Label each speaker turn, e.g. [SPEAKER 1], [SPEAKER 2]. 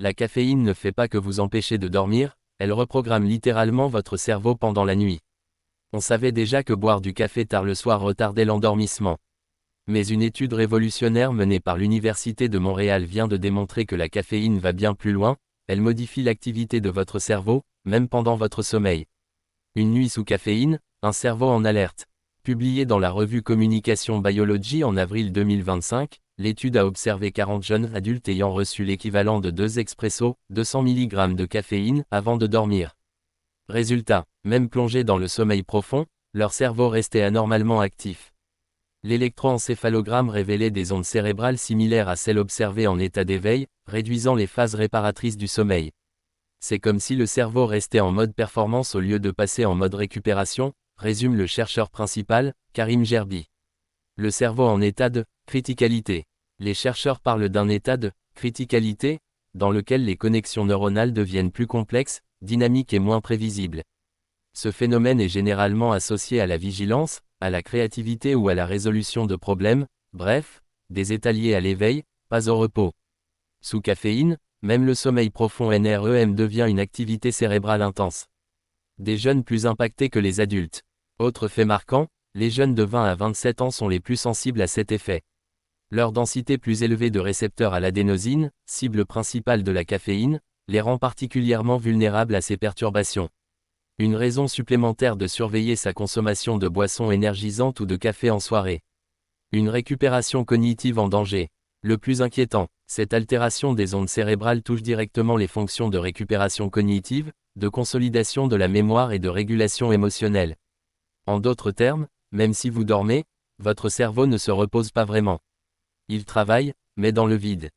[SPEAKER 1] La caféine ne fait pas que vous empêcher de dormir, elle reprogramme littéralement votre cerveau pendant la nuit. On savait déjà que boire du café tard le soir retardait l'endormissement. Mais une étude révolutionnaire menée par l'Université de Montréal vient de démontrer que la caféine va bien plus loin, elle modifie l'activité de votre cerveau, même pendant votre sommeil. Une nuit sous caféine, un cerveau en alerte. Publié dans la revue Communication Biology en avril 2025, l'étude a observé 40 jeunes adultes ayant reçu l'équivalent de 2 expressos, 200 mg de caféine, avant de dormir. Résultat, même plongés dans le sommeil profond, leur cerveau restait anormalement actif. L'électroencéphalogramme révélait des ondes cérébrales similaires à celles observées en état d'éveil, réduisant les phases réparatrices du sommeil. C'est comme si le cerveau restait en mode performance au lieu de passer en mode récupération, résume le chercheur principal, Karim Gerbi. Le cerveau en état de criticalité. Les chercheurs parlent d'un état de criticalité, dans lequel les connexions neuronales deviennent plus complexes, dynamiques et moins prévisibles. Ce phénomène est généralement associé à la vigilance, à la créativité ou à la résolution de problèmes, bref, des états liés à l'éveil, pas au repos. Sous caféine, même le sommeil profond NREM devient une activité cérébrale intense. Des jeunes plus impactés que les adultes. Autre fait marquant, les jeunes de 20 à 27 ans sont les plus sensibles à cet effet. Leur densité plus élevée de récepteurs à l'adénosine, cible principale de la caféine, les rend particulièrement vulnérables à ces perturbations. Une raison supplémentaire de surveiller sa consommation de boissons énergisantes ou de café en soirée. Une récupération cognitive en danger. Le plus inquiétant, cette altération des ondes cérébrales touche directement les fonctions de récupération cognitive, de consolidation de la mémoire et de régulation émotionnelle. En d'autres termes, même si vous dormez, votre cerveau ne se repose pas vraiment. Il travaille, mais dans le vide.